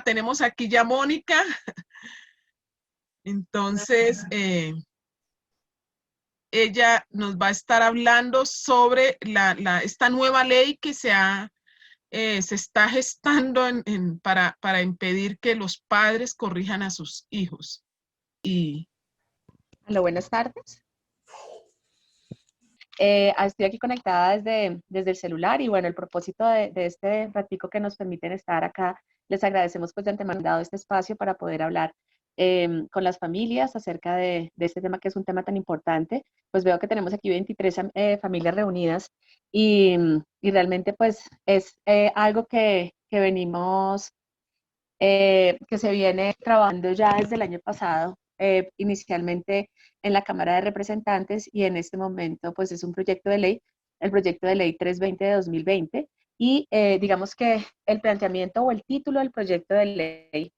tenemos aquí ya a Mónica. Entonces, ella nos va a estar hablando sobre esta nueva ley que se está gestando para impedir que los padres corrijan a sus hijos. Hola, buenas tardes. Estoy aquí conectada desde el celular y bueno, el propósito de este ratico que nos permiten estar acá, les agradecemos pues de antemano dado este espacio para poder hablar con las familias acerca de este tema que es un tema tan importante. Pues veo que tenemos aquí 23 familias reunidas y realmente pues es algo que venimos, que se viene trabajando ya desde el año pasado, inicialmente en la Cámara de Representantes y en este momento pues es un proyecto de ley, el proyecto de ley 320 de 2020 y digamos que el planteamiento o el título del proyecto de ley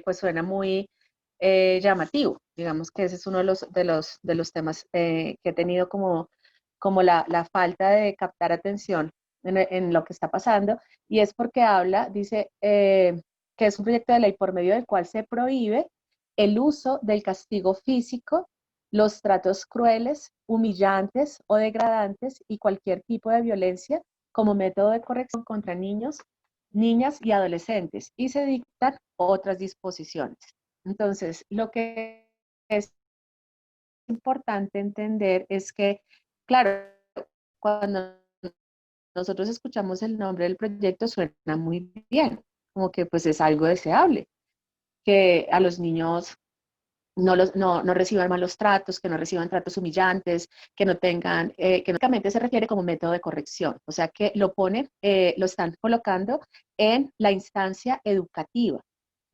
pues suena muy llamativo, digamos que ese es uno de los temas que he tenido como la falta de captar atención en lo que está pasando y es porque habla, dice, que es un proyecto de ley por medio del cual se prohíbe el uso del castigo físico, los tratos crueles, humillantes o degradantes y cualquier tipo de violencia como método de corrección contra niños, niñas y adolescentes, y se dictan otras disposiciones. Entonces, lo que es importante entender es que, claro, cuando nosotros escuchamos el nombre del proyecto suena muy bien, como que pues es algo deseable, que a los niños no reciban malos tratos, que no reciban tratos humillantes, que no tengan, que únicamente se refiere como método de corrección, o sea que lo están colocando en la instancia educativa,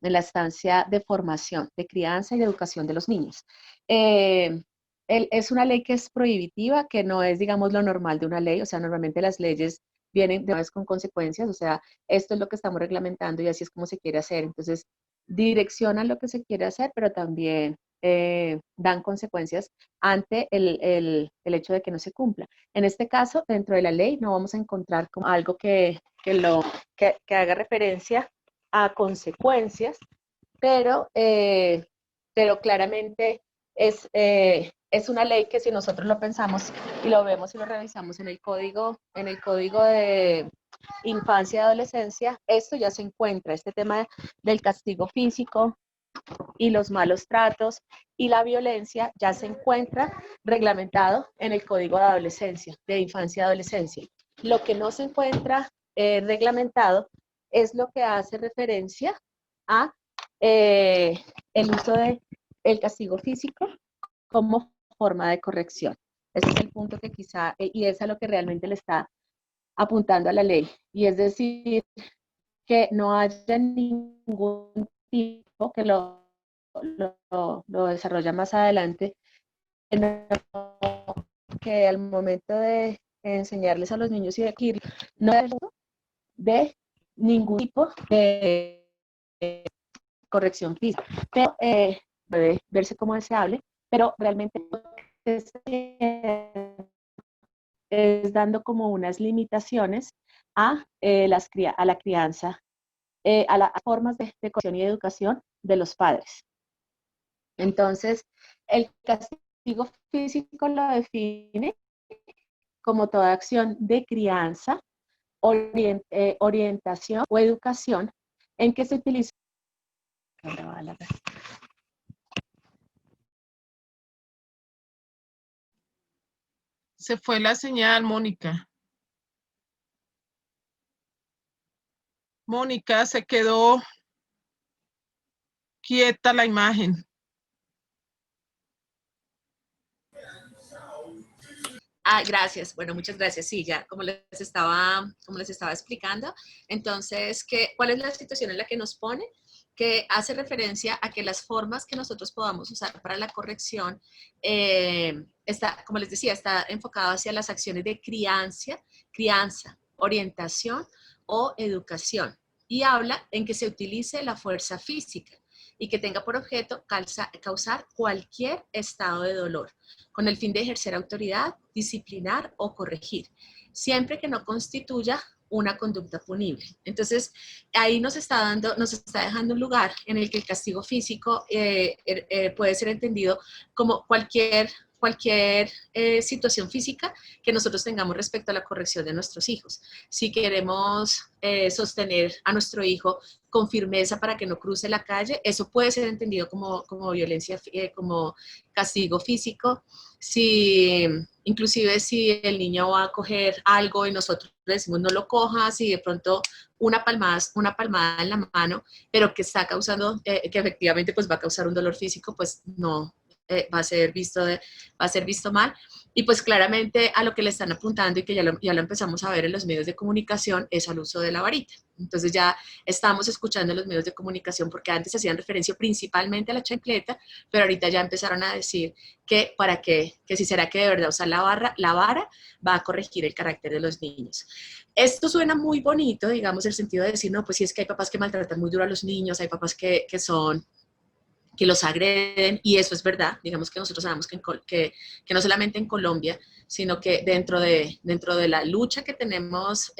en la instancia de formación, de crianza y de educación de los niños. Es una ley que es prohibitiva, que no es, digamos, lo normal de una ley, o sea, normalmente las leyes vienen de una vez con consecuencias, o sea, esto es lo que estamos reglamentando y así es como se quiere hacer. Entonces, direccionan lo que se quiere hacer, pero también dan consecuencias ante el hecho de que no se cumpla. En este caso, dentro de la ley no vamos a encontrar como algo que haga referencia a consecuencias, pero claramente es una ley que si nosotros lo pensamos y lo vemos y lo revisamos en el código de infancia y adolescencia, esto ya se encuentra, este tema del castigo físico y los malos tratos y la violencia ya se encuentra reglamentado en el código de adolescencia, de infancia y adolescencia. Lo que no se encuentra reglamentado es lo que hace referencia a el uso del castigo físico como forma de corrección. Ese es el punto que quizá, y es a lo que realmente le está apuntando a la ley, y es decir, que no haya ningún tipo que lo desarrolla más adelante, que al momento de enseñarles a los niños y de no de ningún tipo de corrección física, pero puede verse como deseable, pero realmente es dando como unas limitaciones a la crianza, a las formas de corrección y de educación de los padres. Entonces, el castigo físico lo define como toda acción de crianza, orientación o educación en que se utiliza. Se fue la señal, Mónica. Mónica, se quedó quieta la imagen. Gracias. Bueno, muchas gracias. Sí, ya como les estaba explicando, entonces, ¿cuál es la situación en la que nos pone? Que hace referencia a que las formas que nosotros podamos usar para la corrección, como les decía, está enfocado hacia las acciones de crianza, orientación o educación. Y habla en que se utilice la fuerza física, y que tenga por objeto causar cualquier estado de dolor, con el fin de ejercer autoridad, disciplinar o corregir, siempre que no constituya una conducta punible. Entonces, ahí nos está dejando un lugar en el que el castigo físico puede ser entendido como cualquier situación física que nosotros tengamos respecto a la corrección de nuestros hijos. Si queremos sostener a nuestro hijo con firmeza para que no cruce la calle, eso puede ser entendido como violencia, como castigo físico. Inclusive si el niño va a coger algo y nosotros le decimos no lo cojas, y de pronto una palmada en la mano, pero que está causando, que efectivamente pues va a causar un dolor físico, pues no, va a ser visto mal. Y pues claramente a lo que le están apuntando y que ya lo empezamos a ver en los medios de comunicación es al uso de la varita. Entonces ya estamos escuchando en los medios de comunicación, porque antes hacían referencia principalmente a la chancleta, pero ahorita ya empezaron a decir que si será que de verdad usar la vara va a corregir el carácter de los niños. Esto suena muy bonito, digamos, el sentido de decir, no, pues sí, es que hay papás que maltratan muy duro a los niños, hay papás que los agreden, y eso es verdad. Digamos que nosotros sabemos que no solamente en Colombia, sino que dentro de la lucha que tenemos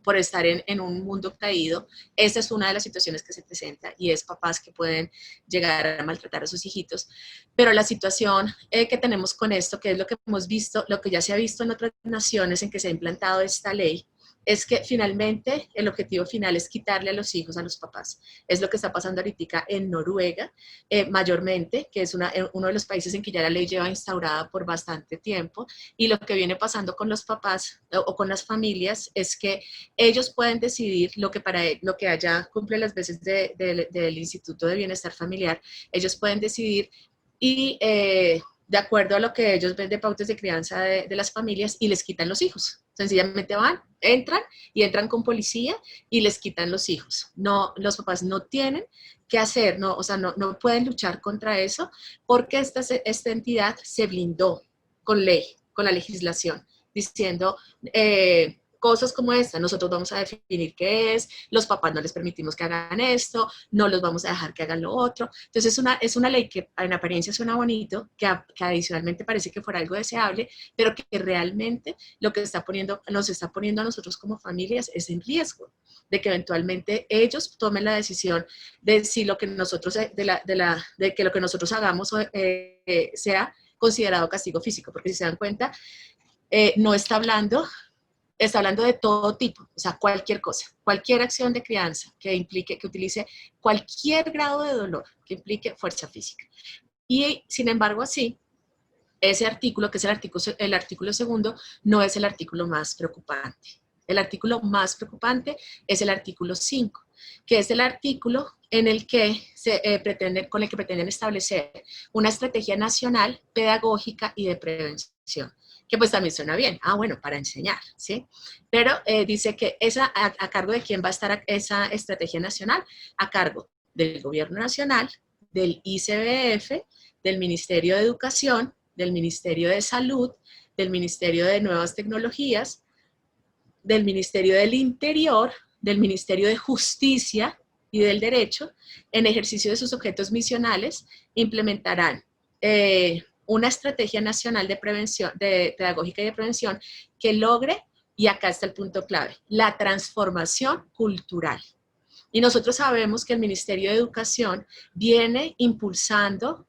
por estar en un mundo caído, esta es una de las situaciones que se presenta, y es papás que pueden llegar a maltratar a sus hijitos. Pero la situación que tenemos con esto, que es lo que hemos visto, lo que ya se ha visto en otras naciones en que se ha implantado esta ley, es que finalmente el objetivo final es quitarle a los hijos a los papás. Es lo que está pasando ahorita en Noruega, mayormente, que es uno de los países en que ya la ley lleva instaurada por bastante tiempo, y lo que viene pasando con los papás o con las familias es que ellos pueden decidir lo que allá cumple las veces del Instituto de Bienestar Familiar. Ellos pueden decidir y de acuerdo a lo que ellos ven de pautas de crianza de las familias, y les quitan los hijos. Sencillamente entran con policía y les quitan los hijos. No, los papás no tienen que hacer, no pueden luchar contra eso, porque esta entidad se blindó con ley, con la legislación, diciendo cosas como esta: nosotros vamos a definir qué es, los papás no les permitimos que hagan esto, no los vamos a dejar que hagan lo otro. Entonces es una ley que en apariencia suena bonito, que adicionalmente parece que fuera algo deseable, pero que realmente lo que nos está poniendo a nosotros como familias es en riesgo de que eventualmente ellos tomen la decisión de si lo que nosotros, de que lo que nosotros hagamos sea considerado castigo físico, porque si se dan cuenta, no está hablando de todo tipo, o sea, cualquier cosa, cualquier acción de crianza que utilice cualquier grado de dolor, que implique fuerza física. Y sin embargo, así, ese artículo, que es el artículo segundo, no es el artículo más preocupante. El artículo más preocupante es el artículo 5, que es el artículo en el que con el que pretenden establecer una estrategia nacional pedagógica y de prevención, que pues también suena bien, bueno, para enseñar, ¿sí? Pero dice que a cargo de quién va a estar esa estrategia nacional, a cargo del Gobierno Nacional, del ICBF, del Ministerio de Educación, del Ministerio de Salud, del Ministerio de Nuevas Tecnologías, del Ministerio del Interior, del Ministerio de Justicia y del Derecho. En ejercicio de sus objetos misionales, implementarán una estrategia nacional de prevención, pedagógica y de prevención, que logre, y acá está el punto clave, la transformación cultural. Y nosotros sabemos que el Ministerio de Educación viene impulsando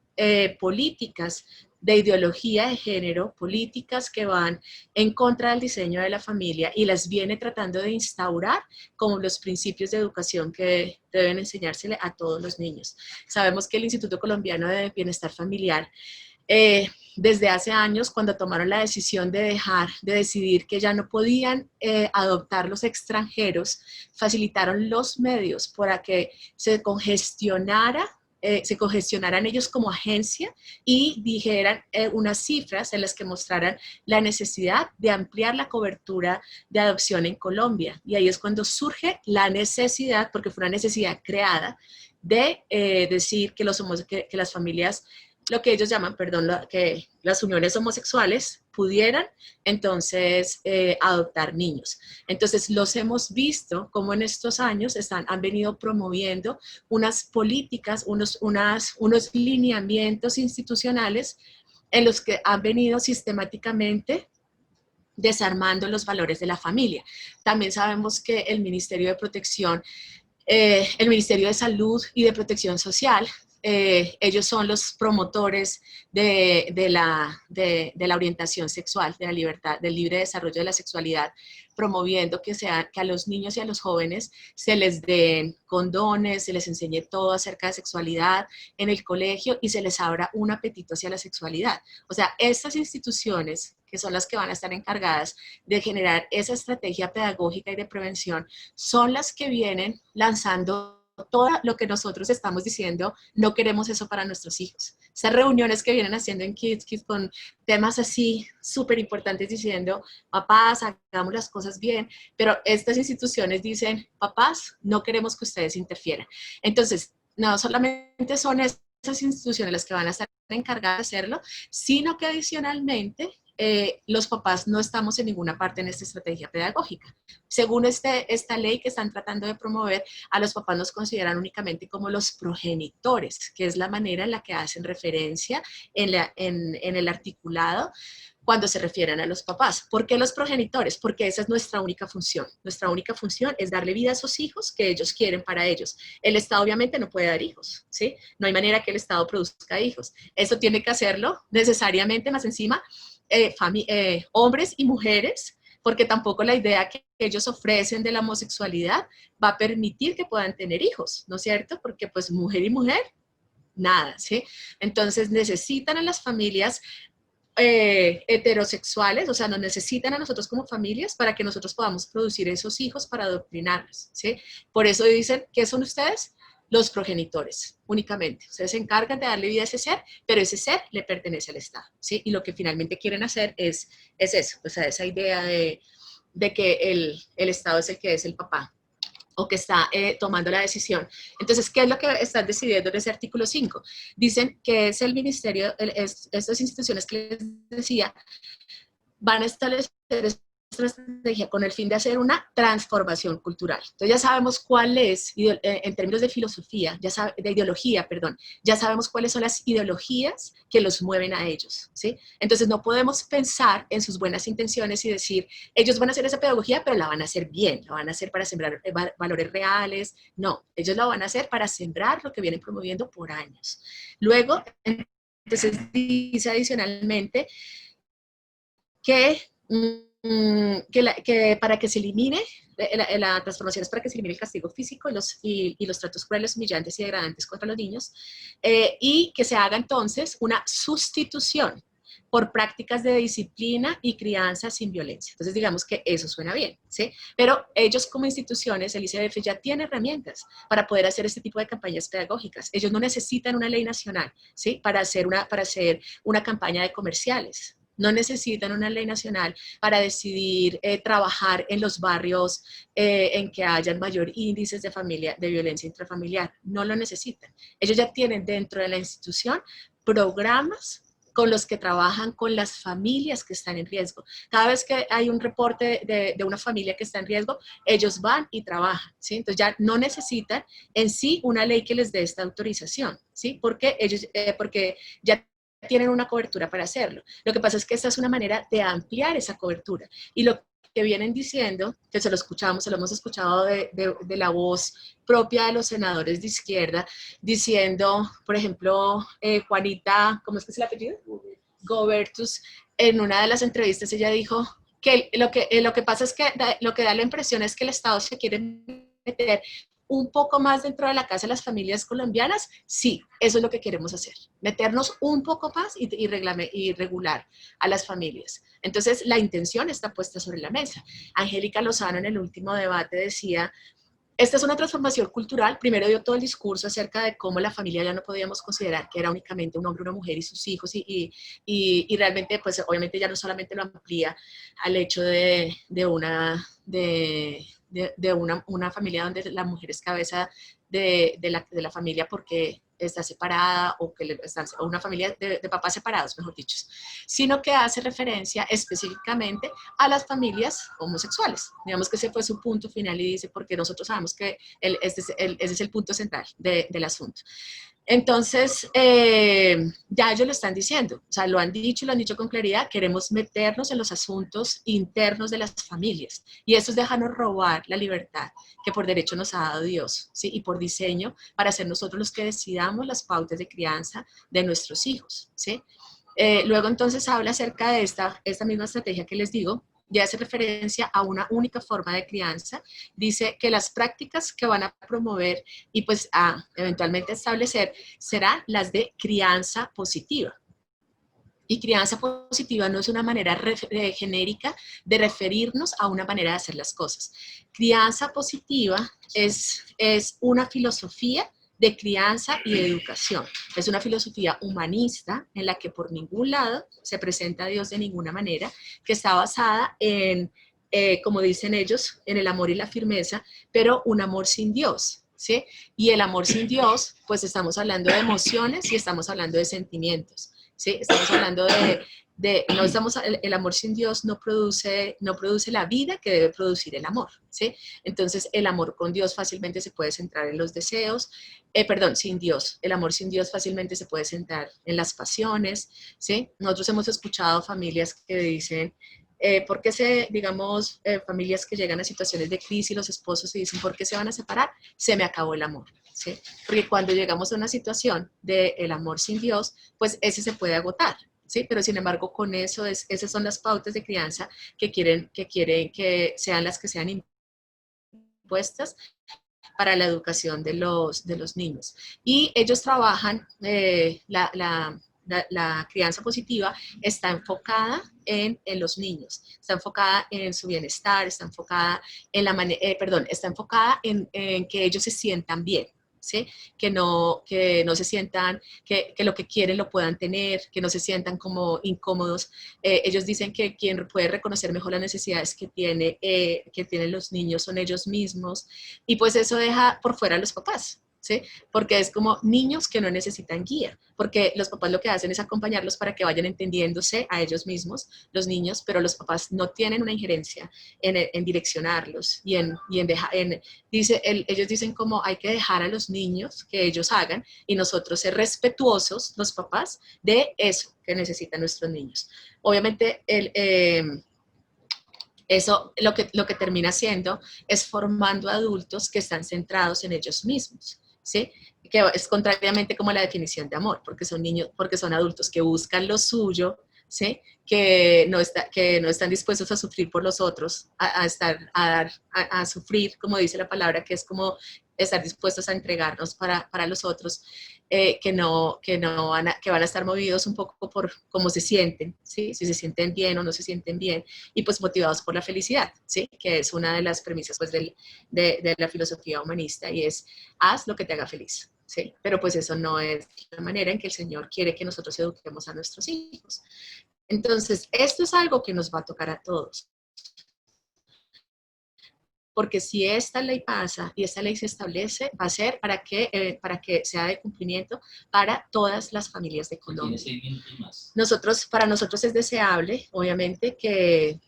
políticas de ideología de género, políticas que van en contra del diseño de la familia, y las viene tratando de instaurar como los principios de educación que deben enseñársele a todos los niños. Sabemos que el Instituto Colombiano de Bienestar Familiar, desde hace años, cuando tomaron la decisión de decidir que ya no podían adoptar los extranjeros, facilitaron los medios para que se congestionaran ellos como agencia, y dijeran unas cifras en las que mostraran la necesidad de ampliar la cobertura de adopción en Colombia. Y ahí es cuando surge la necesidad, porque fue una necesidad creada, de decir que las familias lo que ellos llaman, perdón, que las uniones homosexuales pudieran entonces adoptar niños. Entonces los hemos visto como en estos años han venido promoviendo unas políticas, unos lineamientos institucionales en los que han venido sistemáticamente desarmando los valores de la familia. También sabemos que el Ministerio de Protección, el Ministerio de Salud y de Protección Social, ellos son los promotores de la orientación sexual, de la libertad, del libre desarrollo de la sexualidad, promoviendo que a los niños y a los jóvenes se les den condones, se les enseñe todo acerca de sexualidad en el colegio y se les abra un apetito hacia la sexualidad. O sea, estas instituciones, que son las que van a estar encargadas de generar esa estrategia pedagógica y de prevención, son las que vienen lanzando todo lo que nosotros estamos diciendo, no queremos eso para nuestros hijos. Esas reuniones que vienen haciendo en Kids con temas así súper importantes diciendo, papás, hagamos las cosas bien, pero estas instituciones dicen, papás, no queremos que ustedes interfieran. Entonces, no solamente son esas instituciones las que van a estar encargadas de hacerlo, sino que adicionalmente los papás no estamos en ninguna parte en esta estrategia pedagógica. Según esta ley que están tratando de promover, a los papás nos consideran únicamente como los progenitores, que es la manera en la que hacen referencia en el articulado cuando se refieren a los papás. ¿Por qué los progenitores? Porque esa es nuestra única función. Nuestra única función es darle vida a esos hijos que ellos quieren para ellos. El Estado obviamente no puede dar hijos, ¿sí? No hay manera que el Estado produzca hijos. Eso tiene que hacerlo necesariamente más encima hombres y mujeres, porque tampoco la idea que ellos ofrecen de la homosexualidad va a permitir que puedan tener hijos, ¿no es cierto? Porque pues mujer y mujer, nada, ¿sí? Entonces necesitan a las familias heterosexuales, o sea, nos necesitan a nosotros como familias para que nosotros podamos producir esos hijos para adoctrinarlos, ¿sí? Por eso dicen, ¿qué son ustedes? Los progenitores, únicamente. Ustedes se encargan de darle vida a ese ser, pero ese ser le pertenece al Estado, ¿sí? Y lo que finalmente quieren hacer es eso, o sea, esa idea de que el Estado es el que es el papá o que está tomando la decisión. Entonces, ¿qué es lo que están decidiendo en ese artículo 5? Dicen que es el ministerio, estas instituciones que les decía, van a establecer esta estrategia con el fin de hacer una transformación cultural. Entonces ya sabemos cuál es, en términos de filosofía, de ideología, perdón, ya sabemos cuáles son las ideologías que los mueven a ellos, ¿sí? Entonces no podemos pensar en sus buenas intenciones y decir, ellos van a hacer esa pedagogía, pero la van a hacer bien, la van a hacer para sembrar valores reales. No, ellos la van a hacer para sembrar lo que vienen promoviendo por años. Luego, entonces dice adicionalmente que para que se elimine, la transformación es para que se elimine el castigo físico y los tratos crueles, humillantes y degradantes contra los niños, y que se haga entonces una sustitución por prácticas de disciplina y crianza sin violencia. Entonces digamos que eso suena bien, ¿sí? Pero ellos como instituciones, el ICBF ya tiene herramientas para poder hacer este tipo de campañas pedagógicas. Ellos no necesitan una ley nacional, ¿sí? Para hacer una campaña de comerciales. No necesitan una ley nacional para decidir trabajar en los barrios en que hayan mayor índices de violencia intrafamiliar. No lo necesitan. Ellos ya tienen dentro de la institución programas con los que trabajan con las familias que están en riesgo. Cada vez que hay un reporte de una familia que está en riesgo, ellos van y trabajan, ¿sí? Entonces ya no necesitan en sí una ley que les dé esta autorización, ¿sí? Porque ya tienen una cobertura para hacerlo. Lo que pasa es que esta es una manera de ampliar esa cobertura. Y lo que vienen diciendo, que se lo hemos escuchado de la voz propia de los senadores de izquierda, diciendo, por ejemplo, Juanita, ¿cómo es que es el apellido? Gobertus, en una de las entrevistas ella dijo que lo que pasa es que lo que da la impresión es que el Estado se quiere meter un poco más dentro de la casa de las familias colombianas. Sí, eso es lo que queremos hacer, meternos un poco más y regular a las familias. Entonces, la intención está puesta sobre la mesa. Angélica Lozano en el último debate decía, esta es una transformación cultural. Primero dio todo el discurso acerca de cómo la familia ya no podíamos considerar que era únicamente un hombre, una mujer y sus hijos, y realmente, pues obviamente ya no solamente lo amplía al hecho de una familia donde la mujer es cabeza de la familia porque está separada o o una familia de papás separados, mejor dicho, sino que hace referencia específicamente a las familias homosexuales. Digamos que ese fue su punto final y dice, porque nosotros sabemos que ese es el punto central del asunto. Entonces, ya ellos lo están diciendo, o sea, lo han dicho con claridad, queremos meternos en los asuntos internos de las familias y eso es dejarnos robar la libertad que por derecho nos ha dado Dios, ¿sí? Y por diseño para ser nosotros los que decidamos las pautas de crianza de nuestros hijos, ¿sí? Luego entonces habla acerca de esta misma estrategia que les digo, ya hace referencia a una única forma de crianza, dice que las prácticas que van a promover y pues a eventualmente establecer serán las de crianza positiva. Y crianza positiva no es una manera genérica de referirnos a una manera de hacer las cosas. Crianza positiva es una filosofía de crianza y de educación. Es una filosofía humanista en la que por ningún lado se presenta a Dios de ninguna manera, que está basada en, como dicen ellos, en el amor y la firmeza, pero un amor sin Dios, ¿sí? Y el amor sin Dios, pues estamos hablando de emociones y estamos hablando de sentimientos, ¿sí? Estamos hablando el amor sin Dios no produce la vida que debe producir el amor, ¿sí? Entonces, el amor con Dios fácilmente se puede centrar en los deseos, sin Dios. El amor sin Dios fácilmente se puede centrar en las pasiones, ¿sí? Nosotros hemos escuchado familias que dicen, ¿por qué familias que llegan a situaciones de crisis, los esposos se dicen, ¿por qué se van a separar? Se me acabó el amor, ¿sí? Porque cuando llegamos a una situación del amor sin Dios, pues ese se puede agotar, ¿sí? Pero sin embargo, con eso, esas son las pautas de crianza que quieren que sean las que sean impuestas para la educación de los niños. Y ellos trabajan, la crianza positiva está enfocada en los niños, está enfocada en su bienestar, está enfocada está enfocada en que ellos se sientan bien, ¿sí? Que no se sientan, que lo que quieren lo puedan tener, que no se sientan como incómodos. Ellos dicen que quien puede reconocer mejor las necesidades que tienen los niños son ellos mismos, y pues eso deja por fuera a los papás, ¿sí? Porque es como niños que no necesitan guía, porque los papás lo que hacen es acompañarlos para que vayan entendiéndose a ellos mismos, los niños, pero los papás no tienen una injerencia en direccionarlos y ellos dicen como hay que dejar a los niños que ellos hagan y nosotros ser respetuosos, los papás, de eso que necesitan nuestros niños. Obviamente, eso lo que termina haciendo es formando adultos que están centrados en ellos mismos, ¿sí? Que es contrariamente como la definición de amor, porque son adultos que buscan lo suyo, ¿sí? Que no están dispuestos a sufrir por los otros, a sufrir, como dice la palabra, que es como estar dispuestos a entregarnos para los otros, que van a estar movidos un poco por cómo se sienten, ¿sí? Si se sienten bien o no se sienten bien, y pues motivados por la felicidad, ¿sí? Que es una de las premisas pues de la filosofía humanista, y es haz lo que te haga feliz, ¿sí? Pero pues eso no es la manera en que el Señor quiere que nosotros eduquemos a nuestros hijos. Entonces, esto es algo que nos va a tocar a todos. Porque si esta ley pasa y esta ley se establece, va a ser para que sea de cumplimiento para todas las familias de Colombia. Para nosotros es deseable, obviamente, que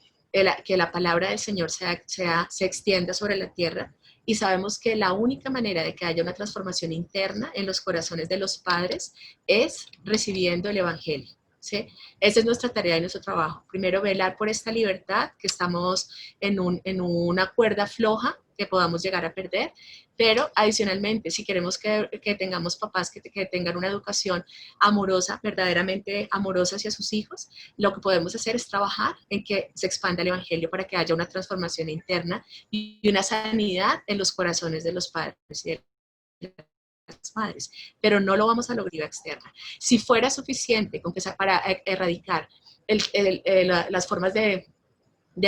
la palabra del Señor se extienda sobre la tierra, y sabemos que la única manera de que haya una transformación interna en los corazones de los padres es recibiendo el Evangelio, ¿sí? Esa es nuestra tarea y nuestro trabajo. Primero, velar por esta libertad, que estamos en una cuerda floja que podamos llegar a perder, pero adicionalmente, si queremos que tengamos papás que tengan una educación amorosa, verdaderamente amorosa hacia sus hijos, lo que podemos hacer es trabajar en que se expanda el Evangelio para que haya una transformación interna y una sanidad en los corazones de los padres y de las madres, pero no lo vamos a lograr externa. Si fuera suficiente para erradicar las formas de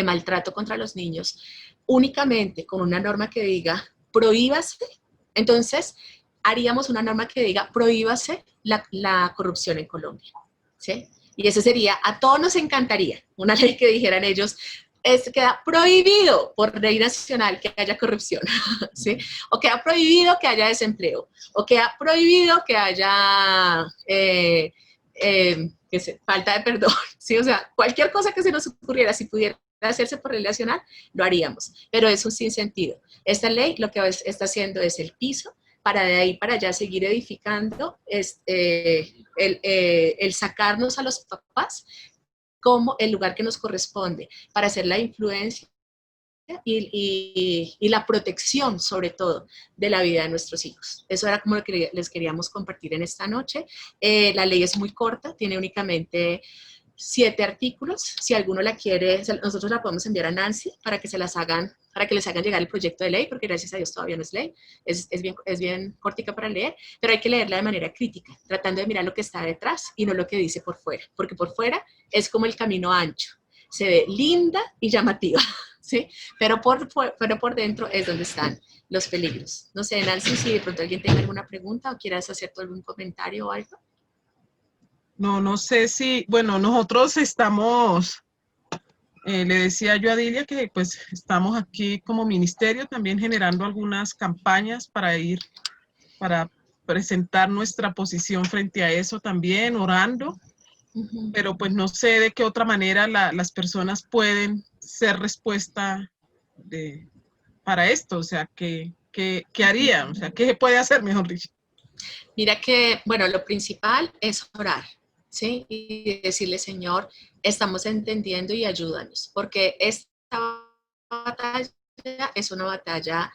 maltrato contra los niños únicamente con una norma que diga prohíbase, entonces haríamos una norma que diga prohíbase la corrupción en Colombia, ¿sí? Y eso sería, a todos nos encantaría, una ley que dijeran ellos, queda prohibido por ley nacional que haya corrupción, ¿sí? O queda prohibido que haya desempleo, o queda prohibido que haya falta de perdón, ¿sí? O sea, cualquier cosa que se nos ocurriera, si pudiera hacerse por ley nacional, lo haríamos, pero es un sinsentido. Esta ley lo que está haciendo es el piso para de ahí para allá seguir edificando, el sacarnos a los papás como el lugar que nos corresponde para hacer la influencia y la protección, sobre todo, de la vida de nuestros hijos. Eso era como lo que les queríamos compartir en esta noche. La ley es muy corta, tiene únicamente 7 artículos. Si alguno la quiere, nosotros la podemos enviar a Nancy para que se las hagan, para que les hagan llegar el proyecto de ley, porque gracias a Dios todavía no es ley, es bien cortica para leer, pero hay que leerla de manera crítica, tratando de mirar lo que está detrás y no lo que dice por fuera, porque por fuera es como el camino ancho, se ve linda y llamativa, ¿sí? Pero por dentro es donde están los peligros. No sé, Nancy, si de pronto alguien tenga alguna pregunta o quieras hacer algún comentario o algo. No sé si, bueno, nosotros estamos, le decía yo a Dilia que pues estamos aquí como ministerio también generando algunas campañas para presentar nuestra posición frente a eso también, orando, pero pues no sé de qué otra manera las personas pueden ser respuesta para esto, o sea, ¿qué harían? O sea, ¿qué se puede hacer, mejor dicho? Mira que, bueno, lo principal es orar, ¿sí? Y decirle, Señor, estamos entendiendo y ayúdanos, porque esta batalla es una batalla,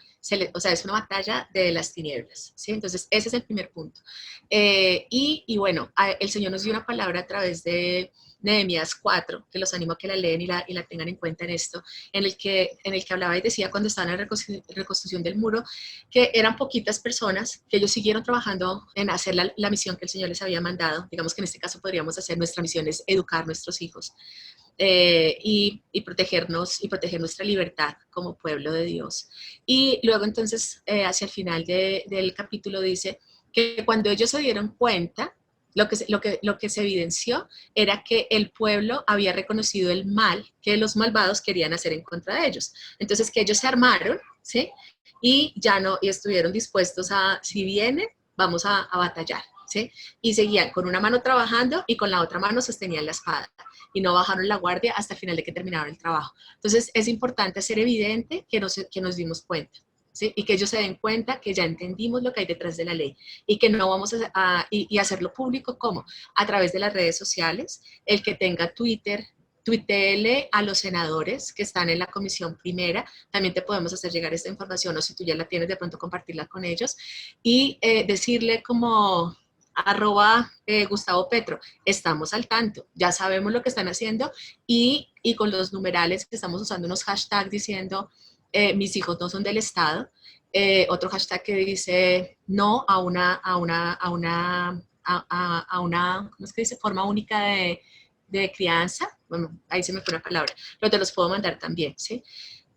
o sea, es una batalla de las tinieblas, ¿sí? Entonces, ese es el primer punto. Y bueno, el Señor nos dio una palabra a través de Nehemías 4, que los animo a que la lean y la tengan en cuenta en esto, en el que hablaba y decía cuando estaban en la reconstrucción del muro, que eran poquitas personas, que ellos siguieron trabajando en hacer la misión que el Señor les había mandado. Digamos que en este caso podríamos hacer nuestra misión es educar a nuestros hijos y protegernos y proteger nuestra libertad como pueblo de Dios. Y luego entonces hacia el final del capítulo dice que cuando ellos se dieron cuenta, lo que se evidenció era que el pueblo había reconocido el mal que los malvados querían hacer en contra de ellos. Entonces que ellos se armaron, ¿sí? Y ya no, y estuvieron dispuestos a, si vienen, vamos a batallar, ¿sí? Y seguían con una mano trabajando y con la otra mano sostenían la espada y no bajaron la guardia hasta el final de que terminaron el trabajo. Entonces es importante hacer evidente que nos dimos cuenta, ¿sí? Y que ellos se den cuenta que ya entendimos lo que hay detrás de la ley y que no vamos y hacerlo público, ¿cómo? A través de las redes sociales, el que tenga Twitter, tuiteele a los senadores que están en la comisión primera, también te podemos hacer llegar esta información o si tú ya la tienes de pronto compartirla con ellos y decirle como @Gustavo Petro, estamos al tanto, ya sabemos lo que están haciendo y con los numerales que estamos usando unos hashtags diciendo mis hijos no son del Estado, otro hashtag que dice no a una ¿cómo es que dice? Forma única de crianza, bueno, ahí se me fue una palabra, pero te los puedo mandar también, ¿sí?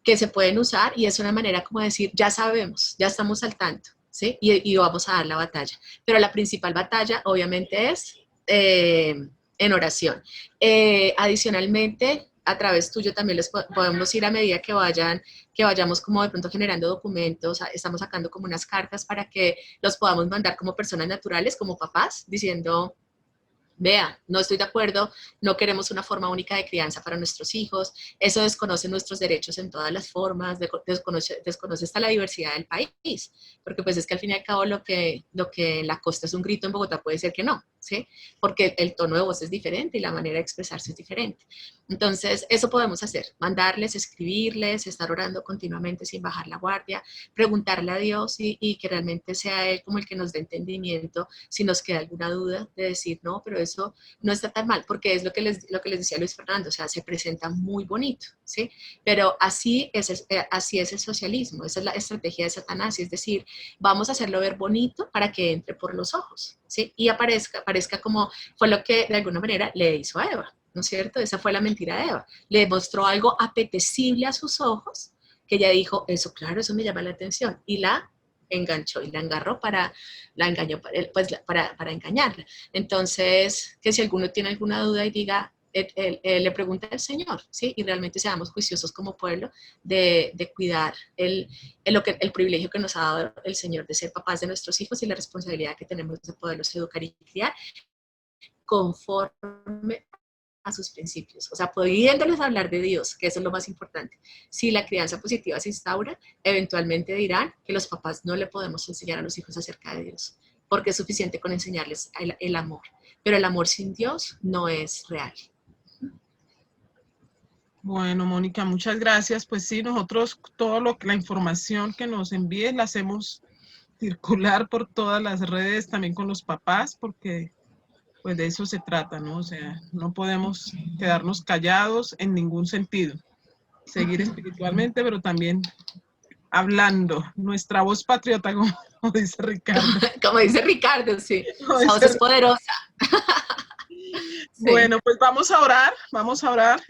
Que se pueden usar y es una manera como decir, ya sabemos, ya estamos al tanto, ¿sí? Y vamos a dar la batalla. Pero la principal batalla, obviamente, es en oración. Adicionalmente, a través tuyo también les podemos ir a medida que vayamos como de pronto generando documentos, estamos sacando como unas cartas para que los podamos mandar como personas naturales, como papás, diciendo, vea, no estoy de acuerdo, no queremos una forma única de crianza para nuestros hijos, eso desconoce nuestros derechos en todas las formas, desconoce hasta la diversidad del país, porque pues es que al fin y al cabo lo que en la costa es un grito, en Bogotá puede ser que no, ¿sí? Porque el tono de voz es diferente y la manera de expresarse es diferente. Entonces, eso podemos hacer, mandarles, escribirles, estar orando continuamente sin bajar la guardia, preguntarle a Dios y que realmente sea Él como el que nos dé entendimiento si nos queda alguna duda de decir, no, pero eso no está tan mal, porque es lo que les decía Luis Fernando, o sea, se presenta muy bonito, ¿sí? Pero así es el socialismo, esa es la estrategia de Satanás, es decir, vamos a hacerlo ver bonito para que entre por los ojos, ¿sí? Y aparezca como fue lo que de alguna manera le hizo a Eva, ¿no es cierto? Esa fue la mentira de Eva. Le mostró algo apetecible a sus ojos, que ella dijo, eso, claro, eso me llama la atención, y la enganchó y la engarró la engañó para engañarla. Entonces, que si alguno tiene alguna duda y diga, le pregunte al Señor, ¿sí? Y realmente seamos juiciosos como pueblo de cuidar el privilegio que nos ha dado el Señor de ser papás de nuestros hijos y la responsabilidad que tenemos de poderlos educar y criar conforme a sus principios, o sea, pudiéndoles hablar de Dios, que eso es lo más importante. Si la crianza positiva se instaura, eventualmente dirán que los papás no le podemos enseñar a los hijos acerca de Dios, porque es suficiente con enseñarles el amor, pero el amor sin Dios no es real. Bueno, Mónica, muchas gracias. Pues sí, nosotros la información que nos envíes la hacemos circular por todas las redes, también con los papás, porque pues de eso se trata, ¿no? O sea, no podemos quedarnos callados en ningún sentido. Seguir espiritualmente, pero también hablando, nuestra voz patriota, como dice Ricardo. Como dice Ricardo, sí. Esa voz es poderosa. Sí. Bueno, pues vamos a orar, vamos a orar.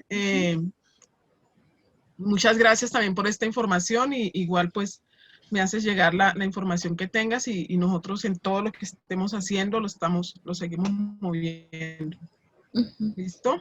Muchas gracias también por esta información y igual pues me haces llegar la información que tengas y nosotros en todo lo que estemos haciendo lo seguimos moviendo. ¿Listo?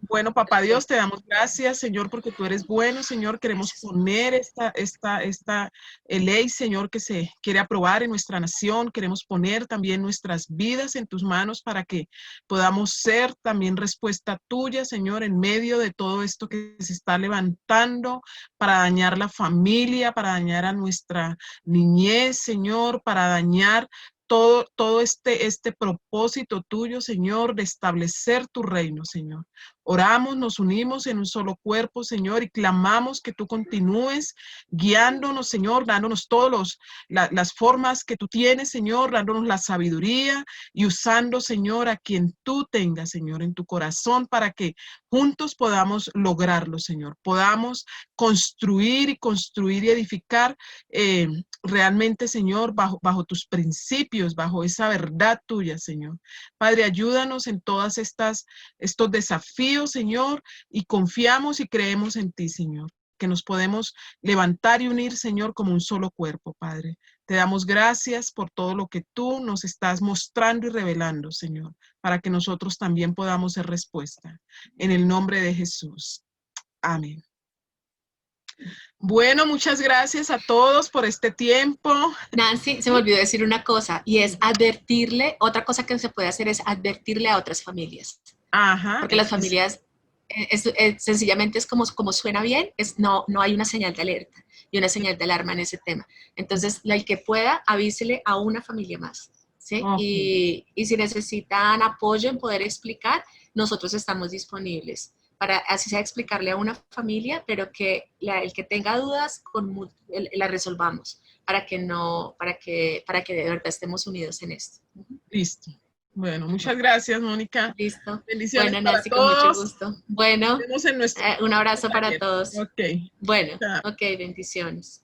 Bueno, papá Dios, te damos gracias, Señor, porque tú eres bueno, Señor. Queremos poner esta ley, Señor, que se quiere aprobar en nuestra nación. Queremos poner también nuestras vidas en tus manos para que podamos ser también respuesta tuya, Señor, en medio de todo esto que se está levantando para dañar la familia, para dañar a nuestra niñez, Señor, para dañar todo este propósito tuyo, Señor, de establecer tu reino, Señor. Oramos, nos unimos en un solo cuerpo, Señor, y clamamos que tú continúes guiándonos, Señor, dándonos todas las formas que tú tienes, Señor, dándonos la sabiduría y usando, Señor, a quien tú tengas, Señor, en tu corazón para que juntos podamos lograrlo, Señor. Podamos construir y edificar realmente, Señor, bajo tus principios, bajo esa verdad tuya, Señor. Padre, ayúdanos en todas estos desafíos, Señor, y confiamos y creemos en ti, Señor, que nos podemos levantar y unir, Señor, como un solo cuerpo, Padre. Te damos gracias por todo lo que tú nos estás mostrando y revelando, Señor, para que nosotros también podamos ser respuesta. En el nombre de Jesús. Amén. Bueno, muchas gracias a todos por este tiempo. Nancy, se me olvidó decir una cosa, y es otra cosa que se puede hacer es advertirle a otras familias. Ajá. Porque las familias, sencillamente es como suena bien, no hay una señal de alerta y una señal de alarma en ese tema. Entonces, el que pueda, avísele a una familia más, ¿sí? Okay. Y si necesitan apoyo en poder explicar, nosotros estamos disponibles para así sea explicarle a una familia, pero que el que tenga dudas, la resolvamos, para que de verdad estemos unidos en esto. Listo. Bueno, muchas gracias, Mónica. Listo. Bendiciones bueno, para Nancy, todos. Con mucho gusto. Bueno, Nos vemos en nuestro un abrazo para todos. Ok. Bueno, Chao. ok, bendiciones.